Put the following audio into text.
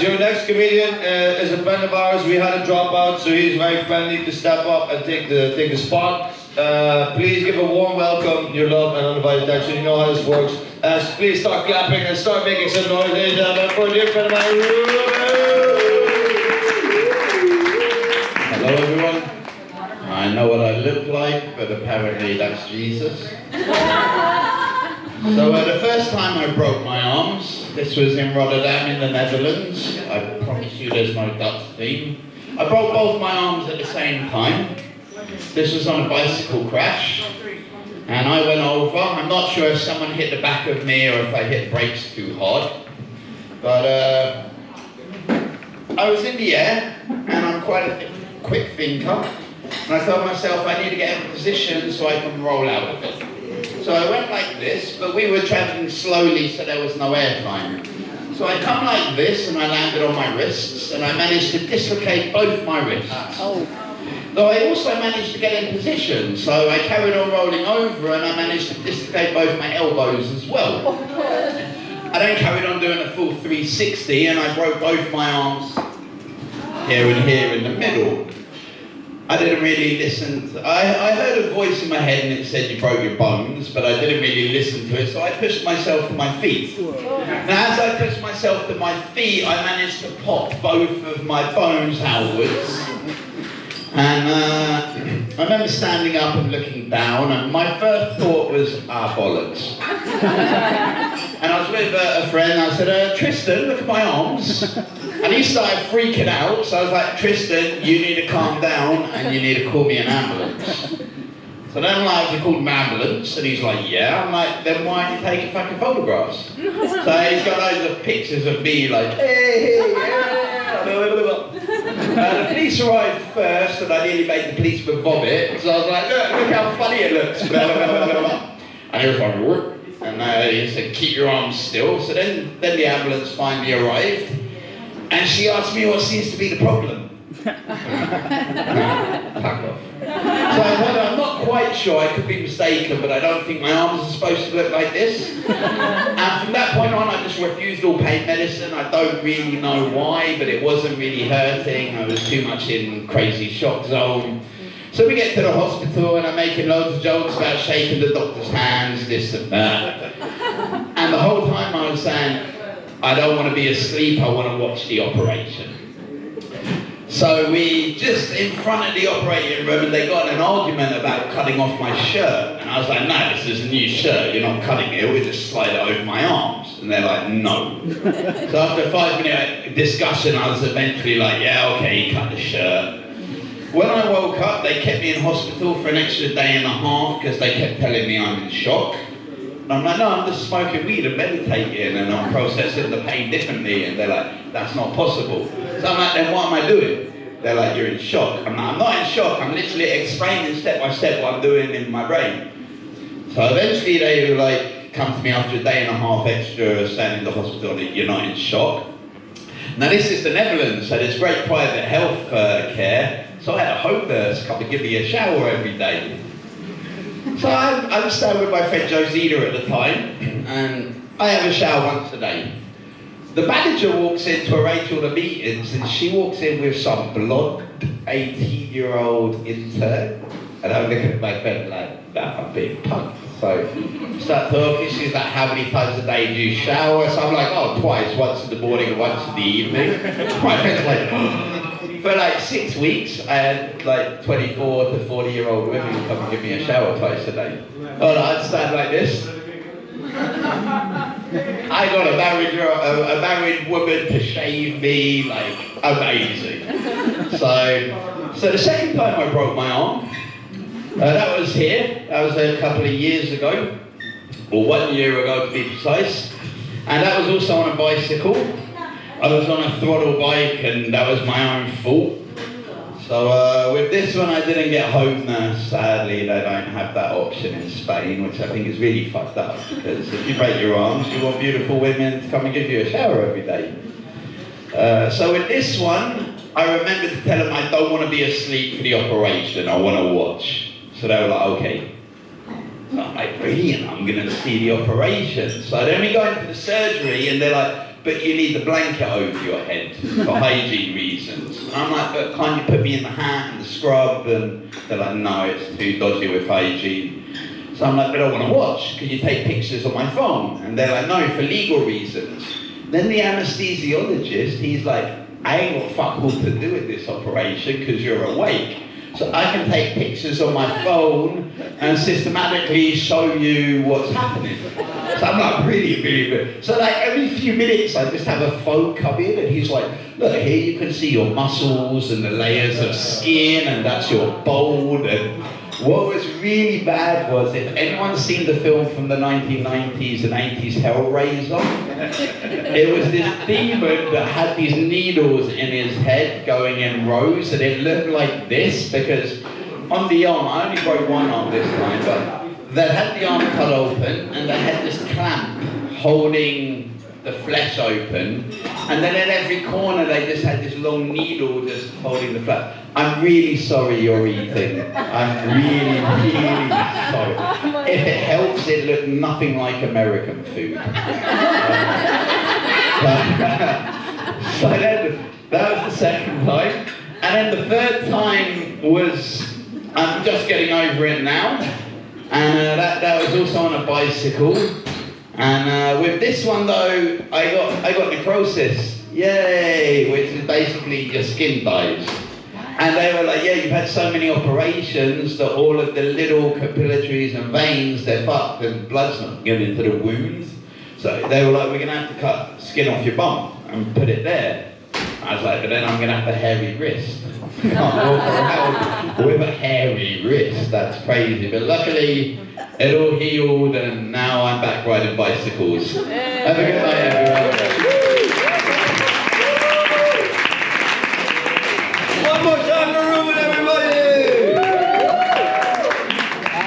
Your next comedian is a friend of ours. We had a dropout, so he's very friendly to step up and take the spot. Please give a warm welcome, your love and uninvited attention. You know how this works. Please start clapping and start making some noise, ladies and gentlemen, for a dear friend of mine, Reuven. Hello everyone. I know what I look like, but apparently that's Jesus. So the first time I broke my arms, this was in Rotterdam in the Netherlands. I promise you there's no Dutch theme. I broke both my arms at the same time. This was on a bicycle crash. And I went over. I'm not sure if someone hit the back of me or if I hit brakes too hard. But I was in the air, and I'm quite a quick thinker. And I told myself I need to get in position so I can roll out of it. So I went like this, but we were traveling slowly, so there was no air time. So I come like this, and I landed on my wrists, and I managed to dislocate both my wrists. Though I also managed to get in position, so I carried on rolling over, and I managed to dislocate both my elbows as well. I then carried on doing a full 360, and I broke both my arms here and here in the middle. I didn't really listen to, I heard a voice in my head and it said you broke your bones, but I didn't really listen to it, so I pushed myself to my feet. Now as I pushed myself to my feet, I managed to pop both of my bones outwards. And I remember standing up and looking down, and my first thought was, bollocks. And I was with a friend, and I said, Tristan, look at my arms. And he started freaking out, so I was like, Tristan, you need to calm down, and you need to call me an ambulance. So then I'm like, you called an ambulance? And he's like, yeah. I'm like, then why aren't you taking fucking photographs? So he's got loads of pictures of me like, hey, yeah. The police arrived first, and I nearly made the policeman vomit. So I was like, look how funny it looks. And he was like, whoop. And he said, keep your arms still. So then the ambulance finally arrived. And she asked me what seems to be the problem. Fuck off. So I'm not quite sure, I could be mistaken, but I don't think my arms are supposed to look like this. And from that point on, I just refused all pain medicine. I don't really know why, but it wasn't really hurting. I was too much in crazy shock zone. So we get to the hospital, and I'm making loads of jokes about shaking the doctor's hands, this and that. And the whole time I was saying, I don't want to be asleep, I want to watch the operation. So we just in front of the operating room, and they got in an argument about cutting off my shirt. And I was like, no, this is a new shirt, you're not cutting it, we just slide it over my arms. And they're like, no. So after a 5-minute discussion, I was eventually like, yeah, okay, cut the shirt. When I woke up, they kept me in hospital for an extra day and a half because they kept telling me I'm in shock. And I'm like, no, I'm just smoking weed and meditating, and I'm processing the pain differently. And they're like, that's not possible. So I'm like, then what am I doing? They're like, you're in shock. I'm like, I'm not in shock. I'm literally explaining step by step what I'm doing in my brain. So eventually they like come to me after a day and a half extra staying in the hospital, and you're not in shock. Now this is the Netherlands, so there's great private health care. So I had a home nurse come and give me a shower every day. So I'm staying with my friend Josina at the time, and I have a shower once a day. The manager walks in to arrange all the meetings, and she walks in with some blonde 18-year-old intern, and I'm looking at my friend like, nah, I'm being punked. So we start talking, she's like, how many times a day do you shower? So I'm like, oh, twice, once in the morning and once in the evening. My friend's like, oh. For like 6 weeks, I had like 24 to 40-year-old women come and give me a shower twice a day. Oh, I'd stand like this. I got a married woman to shave me, like, amazing. So the second time I broke my arm, that was here. That was a couple of years ago, or 1 year ago to be precise. And that was also on a bicycle. I was on a throttle bike, and that was my own fault. So with this one, I didn't get home nurse. Sadly, they don't have that option in Spain, which I think is really fucked up, because if you break your arms, you want beautiful women to come and give you a shower every day. So with this one, I remember to tell them I don't want to be asleep for the operation, I want to watch. So they were like, okay. So I'm like, brilliant, I'm going to see the operation. So then we go into the surgery, and they're like, but you need the blanket over your head for hygiene reasons. And I'm like, but can't you put me in the hat and the scrub? And they're like, no, it's too dodgy with hygiene. So I'm like, but I want to watch. Can you take pictures on my phone? And they're like, no, for legal reasons. Then the anesthesiologist, he's like, I ain't got fuck all to do with this operation because you're awake. So I can take pictures on my phone and systematically show you what's happening. So I'm like, really, really good. So like every few minutes I just have a phone come in and he's like, look, here you can see your muscles and the layers of skin and that's your bone. And what was really bad was, if anyone's seen the film from the 1990s and 80s Hellraiser, it was this demon that had these needles in his head going in rows, and it looked like this because on the arm, I only broke one arm this time, but they had the arm cut open and they had this clamp holding the flesh open, and then in every corner they just had this long needle just holding the flesh. I'm really sorry you're eating. I'm really, really sorry. If it helps, it looked nothing like American food. So then, that was the second time. And then the third time was, I'm just getting over it now. And that was also on a bicycle. And with this one though, I got necrosis. Yay! Which is basically your skin dies. And they were like, yeah, you've had so many operations that all of the little capillaries and veins, they're fucked and blood's not getting into the wounds. So they were like, we're going to have to cut skin off your bum and put it there. I was like, but then I'm going to have a hairy wrist. Can't walk around with a hairy wrist, that's crazy. But luckily, it all healed and now I'm back riding bicycles. Have a good night, everyone. One more time for Reuven, everybody.